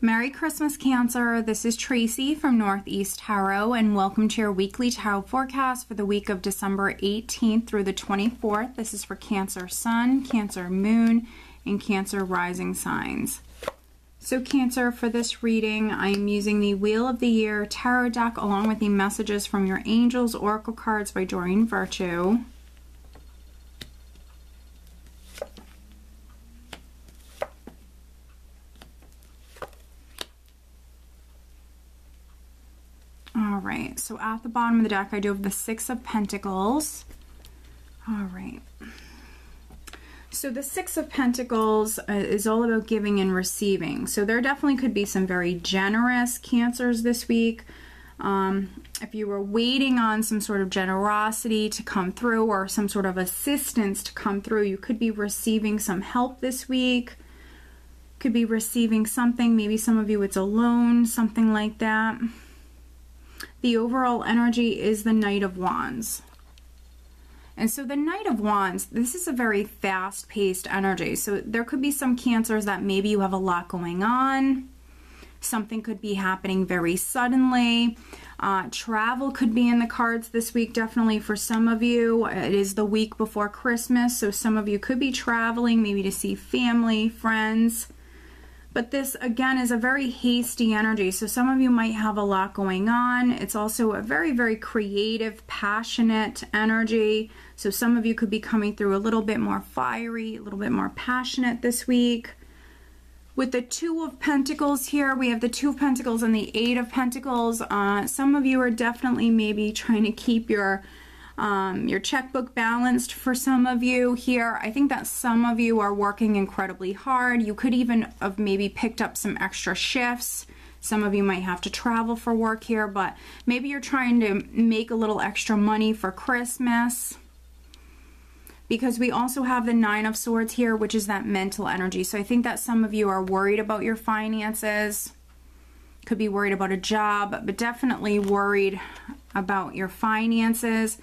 Merry Christmas, Cancer. This is Tracy from Northeast Tarot, and welcome to your weekly tarot forecast for the week of December 18th through the 24th. This is for Cancer Sun, Cancer Moon, and Cancer Rising signs. So Cancer, for this reading, I am using the Wheel of the Year Tarot deck along with the Messages from Your Angels Oracle cards by Doreen Virtue. Alright, so at the bottom of the deck I do have the Six of Pentacles. Alright. So the Six of Pentacles is all about giving and receiving. So there definitely could be some very generous Cancers this week. If you were waiting on some sort of generosity to come through or some sort of assistance to come through, you could be receiving some help this week. Could be receiving something, maybe some of you it's a loan, something like that. The overall energy is the Knight of Wands. And so the Knight of Wands, this is a very fast-paced energy. So there could be some Cancers that maybe you have a lot going on. Something could be happening very suddenly. Travel could be in the cards this week, definitely for some of you. It is the week before Christmas, so some of you could be traveling, maybe to see family, friends. But this, again, is a very hasty energy, so some of you might have a lot going on. It's also a very, very creative, passionate energy. So some of you could be coming through a little bit more fiery, a little bit more passionate this week. With the Two of Pentacles here, we have the Two of Pentacles and the Eight of Pentacles. Some of you are definitely maybe trying to keep your checkbook balanced. For some of you here, I think that some of you are working incredibly hard. You could even have maybe picked up some extra shifts. Some of you might have to travel for work here, but maybe you're trying to make a little extra money for Christmas. Because we also have the Nine of Swords here, which is that mental energy. So I think that some of you are worried about your finances. Could be worried about a job, but definitely worried about your finances.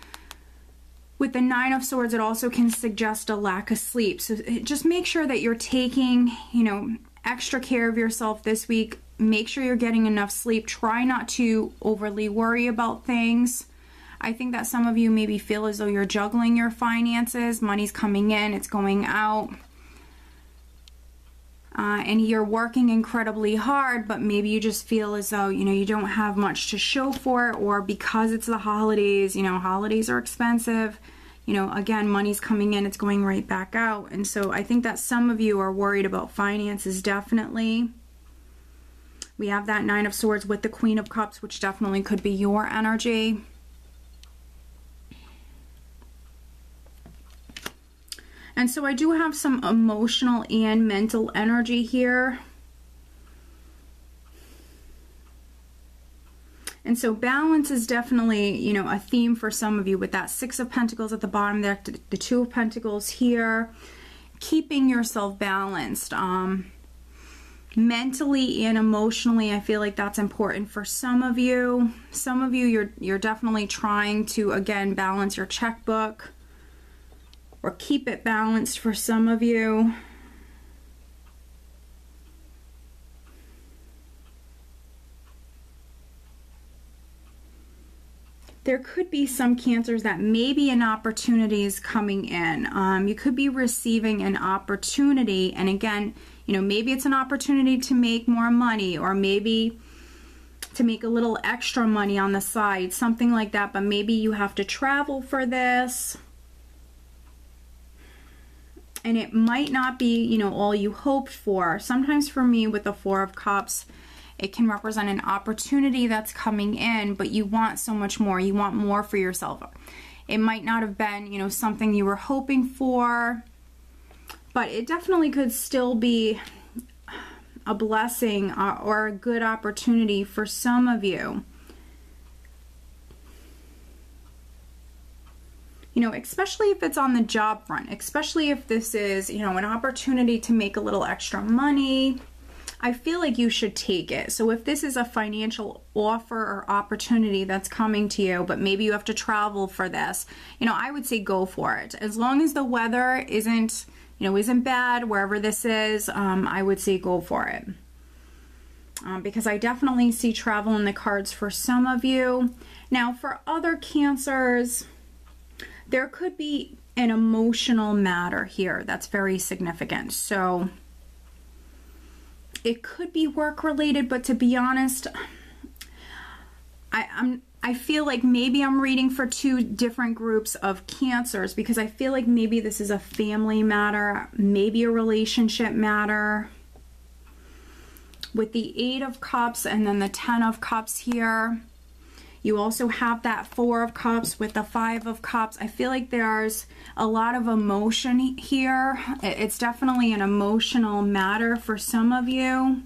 With the Nine of Swords, it also can suggest a lack of sleep. So just make sure that you're taking, extra care of yourself this week. Make sure you're getting enough sleep. Try not to overly worry about things. I think that some of you maybe feel as though you're juggling your finances. Money's coming in, it's going out. And you're working incredibly hard, but maybe you just feel as though, you don't have much to show for it, or because it's the holidays, holidays are expensive. Again, money's coming in, it's going right back out. And so I think that some of you are worried about finances, definitely. We have that Nine of Swords with the Queen of Cups, which definitely could be your energy. And so I do have some emotional and mental energy here. And so balance is definitely, a theme for some of you with that Six of Pentacles at the bottom there, the Two of Pentacles here. Keeping yourself balanced. Mentally and emotionally, I feel like that's important for some of you. Some of you, you're definitely trying to, again, balance your checkbook. Or keep it balanced for some of you. There could be some Cancers that maybe an opportunity is coming in. You could be receiving an opportunity, and again, maybe it's an opportunity to make more money, or maybe to make a little extra money on the side, something like that, but maybe you have to travel for this. And it might not be, all you hoped for. Sometimes for me with the Four of Cups, it can represent an opportunity that's coming in, but you want so much more. You want more for yourself. It might not have been, something you were hoping for, but it definitely could still be a blessing or a good opportunity for some of you. Especially if it's on the job front, especially if this is, an opportunity to make a little extra money, I feel like you should take it. So if this is a financial offer or opportunity that's coming to you, but maybe you have to travel for this, I would say go for it. As long as the weather isn't bad wherever this is, I would say go for it. because I definitely see travel in the cards for some of you. Now, for other Cancers, there could be an emotional matter here that's very significant. So it could be work related, but to be honest, I feel like maybe I'm reading for two different groups of Cancers, because I feel like maybe this is a family matter, maybe a relationship matter. With the 8 of Cups and then the 10 of Cups here, you also have that 4 of Cups with the 5 of Cups. I feel like there's a lot of emotion here. It's definitely an emotional matter for some of you.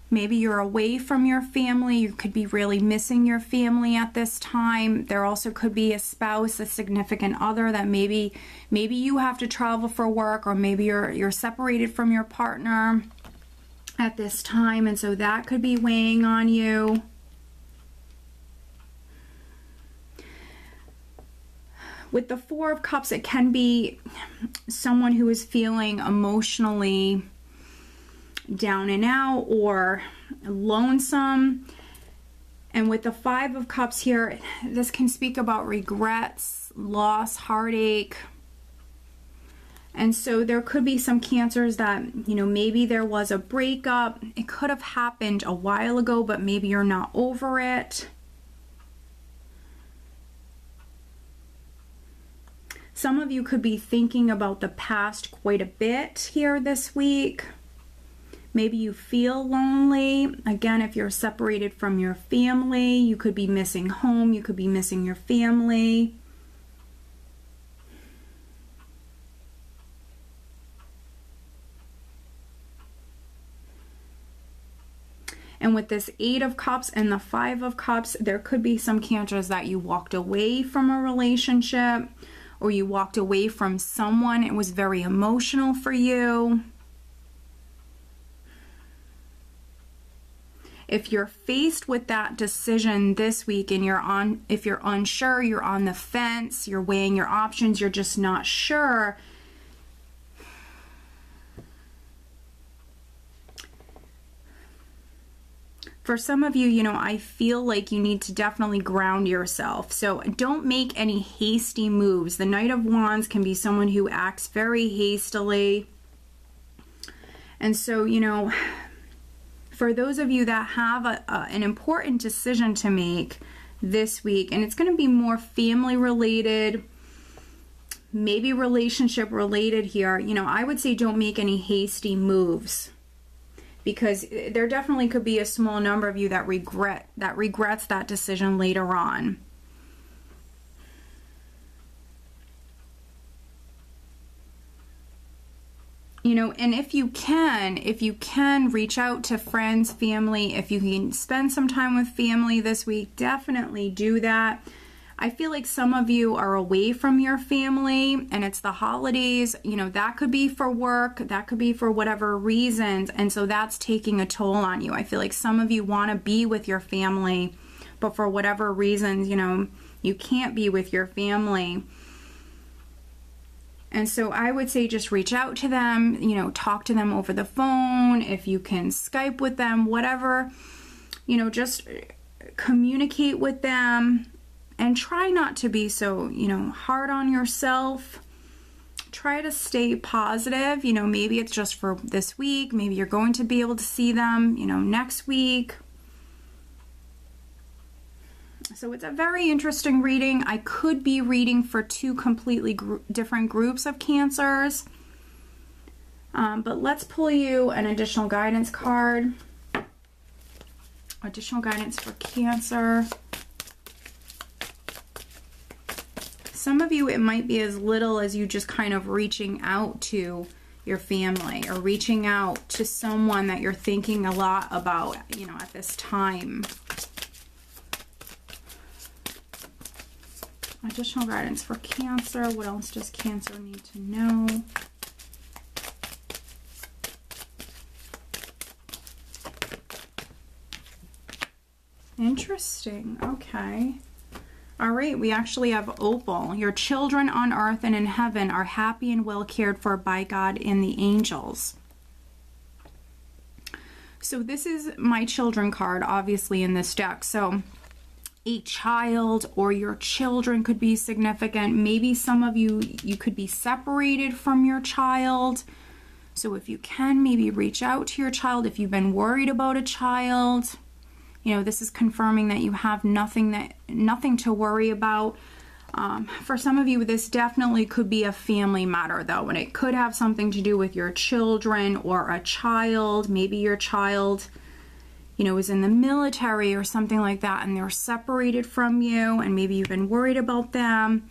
Maybe you're away from your family. You could be really missing your family at this time. There also could be a spouse, a significant other that maybe you have to travel for work, or maybe you're separated from your partner at this time, and so that could be weighing on you. With the 4 of Cups, it can be someone who is feeling emotionally down and out or lonesome. And with the 5 of Cups here, this can speak about regrets, loss, heartache. And so there could be some Cancers that, you know, maybe there was a breakup. It could have happened a while ago, but maybe you're not over it. Some of you could be thinking about the past quite a bit here this week. Maybe you feel lonely. Again, if you're separated from your family, you could be missing home. You could be missing your family. And with this 8 of Cups and the 5 of Cups, there could be some Cancers that you walked away from a relationship, or you walked away from someone. It was very emotional for you. If you're faced with that decision this week and if you're unsure, you're on the fence, you're weighing your options, you're just not sure, for some of you, you know, I feel like you need to definitely ground yourself. So don't make any hasty moves. The Knight of Wands can be someone who acts very hastily. And so, you know, for those of you that have an important decision to make this week, and it's going to be more family related, maybe relationship related here, you know, I would say don't make any hasty moves, because there definitely could be a small number of you that regrets that decision later on. You know, and if you can reach out to friends, family, if you can spend some time with family this week, definitely do that. I feel like some of you are away from your family and it's the holidays. You know, that could be for work, that could be for whatever reasons, and so that's taking a toll on you. I feel like some of you want to be with your family, but for whatever reasons, you know, you can't be with your family. And so I would say just reach out to them, you know, talk to them over the phone, if you can Skype with them, whatever, you know, just communicate with them. And try not to be so, you know, hard on yourself. Try to stay positive. You know, maybe it's just for this week. Maybe you're going to be able to see them, you know, next week. So it's a very interesting reading. I could be reading for two completely different groups of Cancers. But let's pull you an additional guidance card. Additional guidance for Cancer. Some of you, it might be as little as you just kind of reaching out to your family or reaching out to someone that you're thinking a lot about, you know, at this time. Additional guidance for Cancer. What else does Cancer need to know? Interesting. Okay. All right, we actually have Opal. Your children on earth and in heaven are happy and well cared for by God and the angels. So this is my children card, obviously, in this deck. So a child or your children could be significant. Maybe some of you could be separated from your child. So if you can, maybe reach out to your child if you've been worried about a child. You know, this is confirming that you have nothing to worry about. For some of you, this definitely could be a family matter, though, and it could have something to do with your children or a child. Maybe your child, you know, is in the military or something like that, and they're separated from you, and maybe you've been worried about them.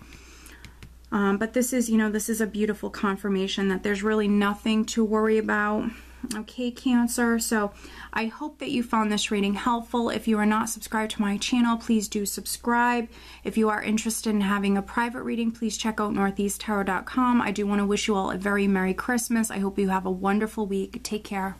But this is, you know, this is a beautiful confirmation that there's really nothing to worry about. Okay, Cancer, so I hope that you found this reading helpful. If you are not subscribed to my channel, please do subscribe. If you are interested in having a private reading, please check out northeasttarot.com. I do want to wish you all a very Merry Christmas. I hope you have a wonderful week. Take care.